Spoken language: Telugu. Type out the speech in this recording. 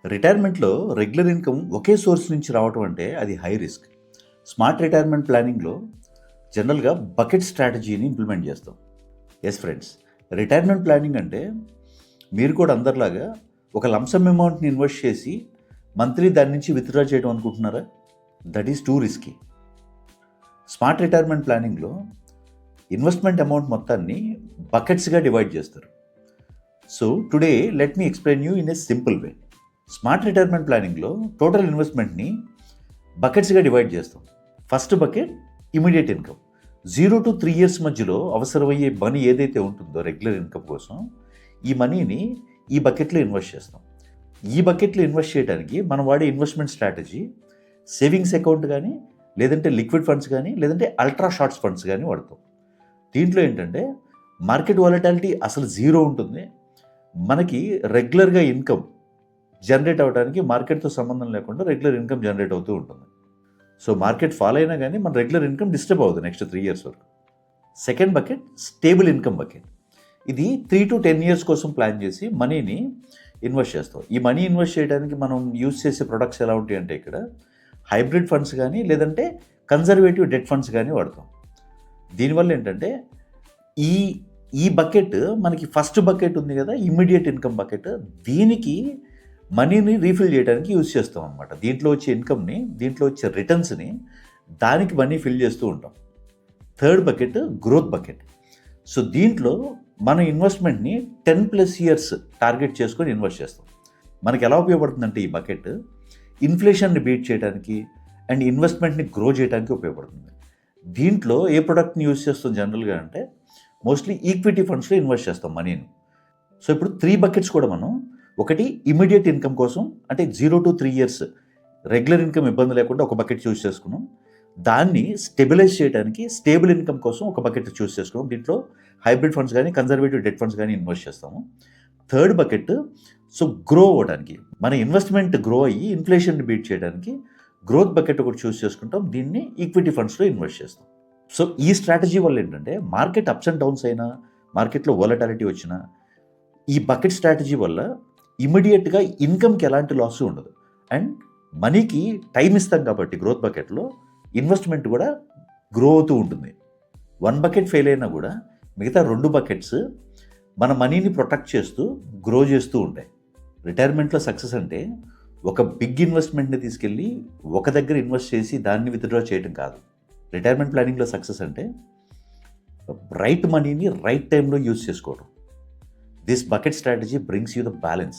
రిటైర్మెంట్‌లో రెగ్యులర్ ఇన్‌కమ్ ఒకే సోర్స్ నుంచి రావటం అంటే అది హై రిస్క్. స్మార్ట్ రిటైర్మెంట్ ప్లానింగ్‌లో జనరల్‌గా బకెట్ స్ట్రాటజీని ఇంప్లిమెంట్ చేస్తాం. యెస్ ఫ్రెండ్స్, రిటైర్మెంట్ ప్లానింగ్ అంటే మీరు కూడా అందరిలాగా ఒక లంసమ్ అమౌంట్‌ని ఇన్వెస్ట్ చేసి మంత్లీ దాని నుంచి విత్‌డ్రా చేయడం అనుకుంటున్నారా? That is two risky. Smart retirement ప్లానింగ్‌లో ఇన్వెస్ట్మెంట్ అమౌంట్ మొత్తాన్ని బకెట్స్‌గా డివైడ్ చేస్తారు. So today let me explain you in a simple way. Smart retirement ప్లానింగ్లో టోటల్ ఇన్వెస్ట్మెంట్ని బకెట్స్గా డివైడ్ చేస్తాం. First bucket immediate income. 0 to 3 years మధ్యలో అవసరమయ్యే మనీ ఏదైతే ఉంటుందో రెగ్యులర్ ఇన్కమ్ కోసం, ఈ మనీని ఈ బకెట్లో ఇన్వెస్ట్ చేస్తాం. ఈ బకెట్లో ఇన్వెస్ట్ చేయడానికి మనం వాడే ఇన్వెస్ట్మెంట్ స్ట్రాటజీ సేవింగ్స్ అకౌంట్ కానీ, లేదంటే లిక్విడ్ ఫండ్స్ కానీ, లేదంటే అల్ట్రా షార్ట్స్ ఫండ్స్ కానీ వాడతాం. దీంట్లో ఏంటంటే మార్కెట్ వాలటాలిటీ అసలు జీరో ఉంటుంది. మనకి రెగ్యులర్గా ఇన్కమ్ జనరేట్ అవ్వడానికి మార్కెట్తో సంబంధం లేకుండా రెగ్యులర్ ఇన్కమ్ జనరేట్ అవుతూ ఉంటుంది. సో మార్కెట్ ఫాల్ అయినా కానీ మన రెగ్యులర్ ఇన్కమ్ డిస్టర్బ్ అవుతుంది నెక్స్ట్ 3 years వరకు. Second bucket stable income bucket. ఇది 3 to 10 years కోసం ప్లాన్ చేసి మనీని ఇన్వెస్ట్ చేస్తాం. ఈ మనీ ఇన్వెస్ట్ చేయడానికి మనం యూజ్ చేసే ప్రొడక్ట్స్ ఎలా ఉంటాయి అంటే ఇక్కడ హైబ్రిడ్ ఫండ్స్ కానీ, లేదంటే కన్జర్వేటివ్ డెట్ ఫండ్స్ కానీ వాడతాం. దీనివల్ల ఏంటంటే ఈ ఈ బకెట్ మనకి ఫస్ట్ బకెట్ ఉంది కదా, ఇమ్మీడియట్ ఇన్కమ్ బకెట్, దీనికి మనీని రీఫిల్ చేయడానికి యూజ్ చేస్తాం అనమాట. దీంట్లో వచ్చే ఇన్కమ్ని, దీంట్లో వచ్చే రిటర్న్స్ని దానికి మనీ ఫిల్ చేస్తూ ఉంటాం. Third bucket growth bucket. So దీంట్లో మన ఇన్వెస్ట్మెంట్ని 10+ years టార్గెట్ చేసుకొని ఇన్వెస్ట్ చేస్తాం. మనకి ఎలా ఉపయోగపడుతుందంటే ఈ బకెట్ ఇన్ఫ్లేషన్ని బీట్ చేయడానికి అండ్ ఇన్వెస్ట్మెంట్ని గ్రో చేయడానికి ఉపయోగపడుతుంది. దీంట్లో ఏ ప్రొడక్ట్ని యూజ్ చేస్తాం జనరల్గా అంటే మోస్ట్లీ ఈక్విటీ ఫండ్స్లో ఇన్వెస్ట్ చేస్తాం మనీని. సో ఇప్పుడు 3 buckets కూడా మనం, ఒకటి ఇమీడియట్ ఇన్కమ్ కోసం అంటే 0 to 3 years రెగ్యులర్ ఇన్కమ్ ఇబ్బంది లేకుండా ఒక బకెట్ చూస్ చేసుకున్నాం. దాన్ని స్టెబిలైజ్ చేయడానికి స్టేబుల్ ఇన్కమ్ కోసం ఒక బకెట్ చూస్ చేసుకున్నాం. దీంట్లో హైబ్రిడ్ ఫండ్స్ కానీ, కన్జర్వేటివ్ డెట్ ఫండ్స్ కానీ ఇన్వెస్ట్ చేస్తాము. థర్డ్ బకెట్ సో గ్రో అవ్వడానికి, మన ఇన్వెస్ట్మెంట్ గ్రో అయ్యి ఇన్ఫ్లేషన్ని బీట్ చేయడానికి గ్రోత్ బకెట్ ఒకటి చూస్ చేసుకుంటాం. దీన్ని ఈక్విటీ ఫండ్స్లో ఇన్వెస్ట్ చేస్తాం. సో ఈ స్ట్రాటజీ వల్ల ఏంటంటే మార్కెట్ అప్స్ అండ్ డౌన్స్ అయినా, మార్కెట్లో వాలటాలిటీ వచ్చినా, ఈ బకెట్ స్ట్రాటజీ వల్ల ఇమీడియట్గా ఇన్కమ్కి ఎలాంటి లాస్ ఉండదు. అండ్ మనీకి టైం ఇస్తాం కాబట్టి గ్రోత్ బకెట్లో ఇన్వెస్ట్మెంట్ కూడా గ్రో అవుతూ ఉంటుంది. 1 bucket ఫెయిల్ అయినా కూడా మిగతా 2 buckets మన మనీని ప్రొటెక్ట్ చేస్తూ గ్రో చేస్తూ ఉంటాయి. రిటైర్మెంట్లో సక్సెస్ అంటే ఒక బిగ్ ఇన్వెస్ట్మెంట్ని తీసుకెళ్ళి ఒక దగ్గర ఇన్వెస్ట్ చేసి దాన్ని విత్డ్రా చేయడం కాదు. రిటైర్మెంట్ ప్లానింగ్లో సక్సెస్ అంటే రైట్ మనీని రైట్ టైంలో యూజ్ చేసుకోవడం. This bucket strategy brings you the balance.